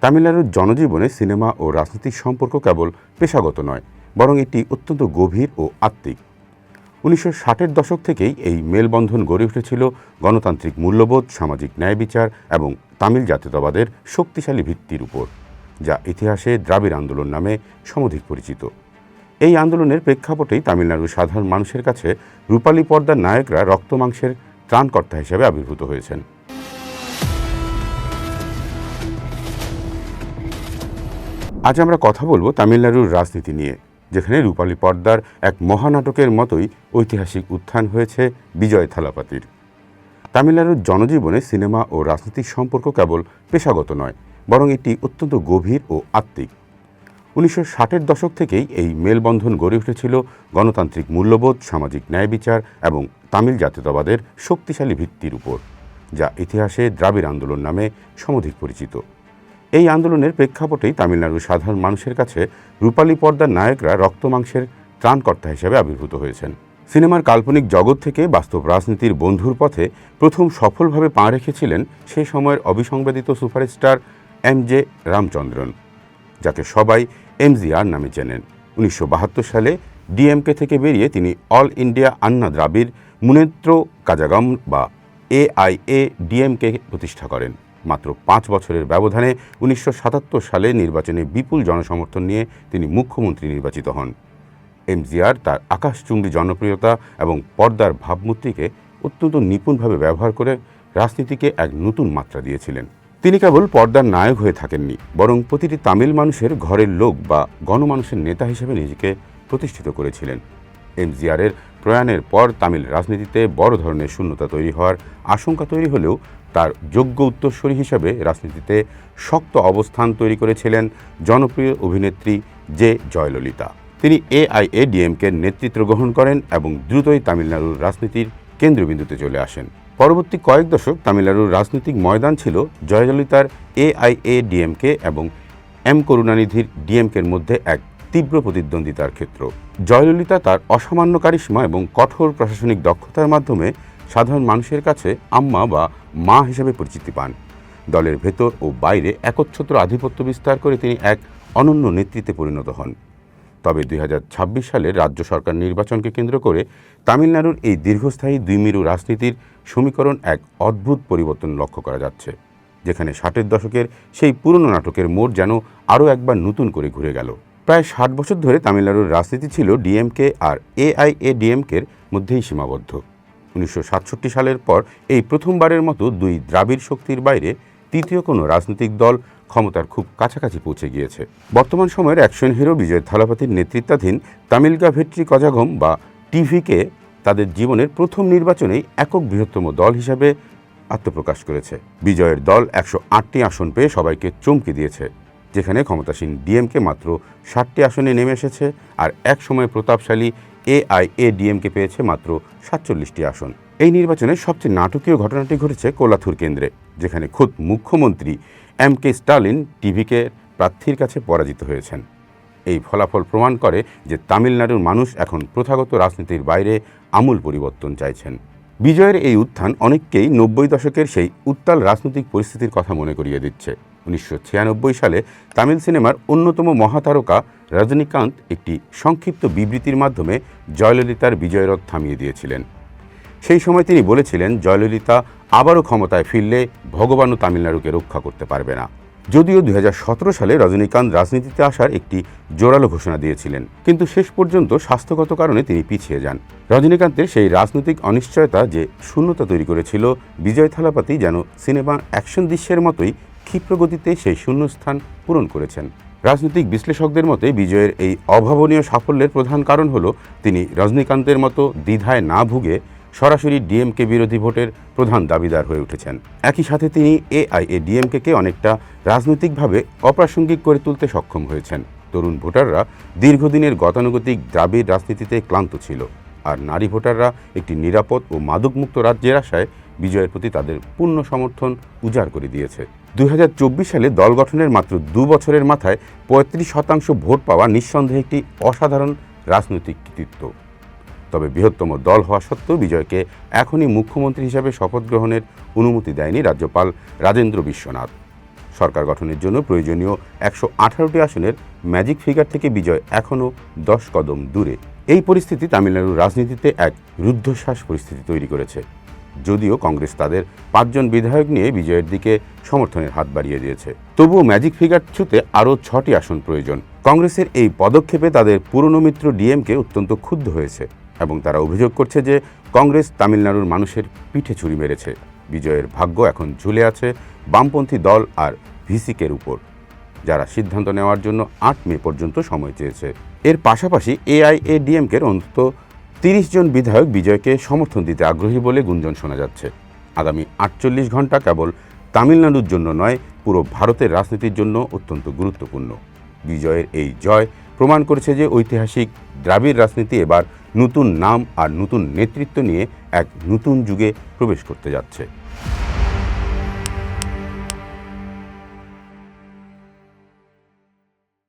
তামিলনাড়ুর জনজীবনে সিনেমা ও রাজনীতির সম্পর্ক কেবল পেশাগত নয়, বরং এটি অত্যন্ত গভীর ও আত্মিক। 1960-এর দশক থেকেই এই মেলবন্ধন গড়ে উঠেছিল গণতান্ত্রিক মূল্যবোধ, সামাজিক ন্যায় বিচার এবং তামিল জাতীয়তাবাদের শক্তিশালী ভিত্তির উপর, যা ইতিহাসে দ্রাবিড় আন্দোলন নামে সমধিক পরিচিত। এই আন্দোলনের প্রেক্ষাপটেই তামিলনাড়ুর সাধারণ মানুষের কাছে রূপালী পর্দার নায়করা রক্তমাংসের ত্রাণকর্তা হিসেবে আবির্ভূত হয়েছেন। আজ আমরা কথা বলবো তামিলনাড়ুর রাজনীতি নিয়ে, যেখানে রূপালী পর্দার এক মহানাটকের মতোই ঐতিহাসিক উত্থান হয়েছে বিজয় থালাপাতির। তামিলনাড়ুর জনজীবনে সিনেমা ও রাজনীতির সম্পর্ক কেবল পেশাগত নয়, বরং এটি অত্যন্ত গভীর ও আত্মিক। 1960-এর দশক থেকেই এই মেলবন্ধন গড়ে উঠেছিল গণতান্ত্রিক মূল্যবোধ, সামাজিক ন্যায় বিচার এবং তামিল জাতীয়তাবাদের শক্তিশালী ভিত্তির উপর, যা ইতিহাসে দ্রাবিড় আন্দোলন নামে সমধিক পরিচিত। এই আন্দোলনের প্রেক্ষাপটেই তামিলনাড়ুর সাধারণ মানুষের কাছে রূপালী পর্দার নায়করা রক্তমাংসের ত্রাণকর্তা হিসেবে আবির্ভূত হয়েছেন। সিনেমার কাল্পনিক জগৎ থেকে বাস্তব রাজনীতির বন্ধুর পথে প্রথম সফলভাবে পা রেখেছিলেন সেই সময়ের অবিসংবাদিত সুপারস্টার এম.জে. রামচন্দ্রন, যাকে সবাই এমজিআর নামে চেনেন। 1972 সালে ডিএমকে থেকে বেরিয়ে তিনি অল ইন্ডিয়া আন্না দ্রাবিড় মুনেত্র কাজাগম বা AIADMK প্রতিষ্ঠা করেন। মাত্র 5 বছরের ব্যবধানে 1977 সালে নির্বাচনে বিপুল জনসমর্থন নিয়ে তিনি মুখ্যমন্ত্রী নির্বাচিত হন। এমজিআর তার আকাশচুম্বী জনপ্রিয়তা এবং পর্দার ভাবমূর্তিকে অত্যন্ত নিপুণভাবে ব্যবহার করে রাজনীতিকে এক নতুন মাত্রা দিয়েছিলেন। তিনি কেবল পর্দার নায়ক হয়ে থাকেননি, বরং প্রতিটি তামিল মানুষের ঘরের লোক বা গণমানুষের নেতা হিসেবে নিজেকে প্রতিষ্ঠিত করেছিলেন। এমজিআরের প্রয়াণের পর তামিল রাজনীতিতে বড় ধরনের শূন্যতা তৈরি হওয়ার আশঙ্কা তৈরি হলেও তার যোগ্য উত্তরসূরি হিসাবে রাজনীতিতে শক্ত অবস্থান তৈরি করেছিলেন জনপ্রিয় অভিনেত্রী জে. জয়ললিতা। তিনি AIADMK'র নেতৃত্ব গ্রহণ করেন এবং দ্রুতই তামিলনাড়ুর রাজনীতির কেন্দ্রবিন্দুতে চলে আসেন। পরবর্তী কয়েক দশক তামিলনাড়ুর রাজনৈতিক ময়দান ছিল জয়ললিতার AIADMK এবং এম করুণানিধির ডিএমকের মধ্যে এক তীব্র প্রতিদ্বন্দ্বিতার ক্ষেত্র। জয়ললিতা তার অসামান্য কারিশমা এবং কঠোর প্রশাসনিক দক্ষতার মাধ্যমে সাধারণ মানুষের কাছে আম্মা বা মা হিসেবে পরিচিতি পান। দলের ভেতর ও বাইরে একচ্ছত্র আধিপত্য বিস্তার করে তিনি এক অনন্য নেতৃত্বে পরিণত হন। তবে 2026 সালের রাজ্য সরকার নির্বাচনকে কেন্দ্র করে তামিলনাড়ুর এই দীর্ঘস্থায়ী দুইমেরু রাজনীতির সমীকরণ এক অদ্ভুত পরিবর্তন লক্ষ্য করা যাচ্ছে, যেখানে 60-এর দশকের সেই পুরনো নাটকের মোড় যেন আরও একবার নতুন করে ঘুরে গেল। প্রায় 60 বছর ধরে তামিলনাড়ুর রাজনীতি ছিল ডিএমকে আর AIADMK'র মধ্যেই সীমাবদ্ধ। 1967 সালের পর এই প্রথমবারের মতো দুই দ্রাবিড় শক্তির বাইরে তৃতীয় কোনো রাজনৈতিক দল ক্ষমতার খুব কাছাকাছি পৌঁছে গিয়েছে। বর্তমান সময়ের অ্যাকশন হিরো বিজয় থালাপাতির নেতৃত্বাধীন তামিলগা ভেট্রি কজাগম বা টিভিকে তাদের জীবনের প্রথম নির্বাচনেই একক বৃহত্তম দল হিসাবে আত্মপ্রকাশ করেছে। বিজয়ের দল 108টি আসন পেয়ে সবাইকে চমকে দিয়েছে, যেখানে ক্ষমতাসীন ডিএমকে মাত্র 60টি আসনে নেমে এসেছে আর এক সময় প্রতাপশালী AIADMK পেয়েছে মাত্র 47টি আসন। এই নির্বাচনের সবচেয়ে নাটকীয় ঘটনাটি ঘটেছে কোলাথুর কেন্দ্রে, যেখানে খোদ মুখ্যমন্ত্রী M.K. স্টালিন টিভিকে প্রার্থীর কাছে পরাজিত হয়েছেন। এই ফলাফল প্রমাণ করে যে তামিলনাড়ুর মানুষ এখন প্রথাগত রাজনীতির বাইরে আমূল পরিবর্তন চাইছেন। বিজয়ের এই উত্থান অনেককেই 90 দশকের সেই উত্তাল রাজনৈতিক পরিস্থিতির কথা মনে করিয়ে দিচ্ছে। 1996 সালে তামিল সিনেমার অন্যতম মহাতারকা রজনীকান্ত একটি সংক্ষিপ্ত বিবৃতির মাধ্যমে জয়ললিতার বিজয়রথ থামিয়ে দিয়েছিলেন। সেই সময় তিনি বলেছিলেন, জয়ললিতা আবারও ক্ষমতায় ফিরলে ভগবানও তামিলনাড়ুকে রক্ষা করতে পারবে না। যদিও 2017 সালে রজনীকান্ত রাজনীতিতে আসার একটি জোরালো ঘোষণা দিয়েছিলেন, কিন্তু শেষ পর্যন্ত স্বাস্থ্যগত কারণে তিনি পিছিয়ে যান। রজনীকান্তের সেই রাজনৈতিক অনিশ্চয়তা যে শূন্যতা তৈরি করেছিল, বিজয় থালাপাতি যেন সিনেমার অ্যাকশন দৃশ্যের মতোই ক্ষিপ্র গতিতে সেই শূন্যস্থান পূরণ করেছেন। রাজনৈতিক বিশ্লেষকদের মতে বিজয়ের এই অভাবনীয় সাফল্যের প্রধান কারণ হল তিনি রজনীকান্তের মতো দ্বিধায় না ভুগে সরাসরি ডিএমকে বিরোধী ভোটের প্রধান দাবিদার হয়ে উঠেছেন। একই সাথে তিনি AIADMKকে অনেকটা রাজনৈতিকভাবে অপ্রাসঙ্গিক করে তুলতে সক্ষম হয়েছেন। তরুণ ভোটাররা দীর্ঘদিনের গতানুগতিক দ্রাবিড় রাজনীতিতে ক্লান্ত ছিল, আর নারী ভোটাররা একটি নিরাপদ ও মাদকমুক্ত রাজ্যের আশায় বিজয়ের প্রতি তাদের পূর্ণ সমর্থন উজাড় করে দিয়েছে। 2024 সালে দল গঠনের মাত্র 2 বছরের মাথায় 35% ভোট পাওয়া নিঃসন্দেহে একটি অসাধারণ রাজনৈতিক কৃতিত্ব। তবে বৃহত্তম দল হওয়া সত্ত্বেও বিজয়কে এখনই মুখ্যমন্ত্রী হিসাবে শপথ গ্রহণের অনুমতি দেয়নি রাজ্যপাল রাজেন্দ্র বিশ্বনাথ। সরকার গঠনের জন্য প্রয়োজনীয় 118টি আসনের ম্যাজিক ফিগার থেকে বিজয় এখনও 10 কদম দূরে। এই পরিস্থিতি তামিলনাড়ুর রাজনীতিতে এক রুদ্ধশ্বাস পরিস্থিতি তৈরি করেছে। যদিও কংগ্রেস তাদের 5 জন বিধায়ক নিয়ে বিজয়ের দিকে সমর্থনের হাত বাড়িয়ে দিয়েছে, তবুও ম্যাজিক ফিগার ছুঁতে আরও 6টি আসন প্রয়োজন। কংগ্রেসের এই পদক্ষেপে তাদের পুরনো মিত্র ডিএমকে অত্যন্ত ক্ষুব্ধ হয়েছে এবং তারা অভিযোগ করছে যে কংগ্রেস তামিলনাড়ুর মানুষের পিঠে ছুরি মেরেছে। বিজয়ের ভাগ্য এখন ঝুলে আছে বামপন্থী দল আর ভিসিকের উপর, যারা সিদ্ধান্ত নেওয়ার জন্য 8 মে পর্যন্ত সময় চেয়েছে। এর পাশাপাশি এআইএডিএমকের অন্তত 30 জন বিধায়ক বিজয়কে সমর্থন দিতে আগ্রহী বলে গুঞ্জন শোনা যাচ্ছে। আগামী 48 ঘন্টা কেবল তামিলনাড়ুর জন্য নয়, পুরো ভারতের রাজনীতির জন্য অত্যন্ত গুরুত্বপূর্ণ। বিজয়ের এই জয় প্রমাণ করেছে যে ঐতিহাসিক দ্রাবিড় রাজনীতি এবার নতুন নাম আর নতুন নেতৃত্ব নিয়ে এক নতুন যুগে প্রবেশ করতে যাচ্ছে।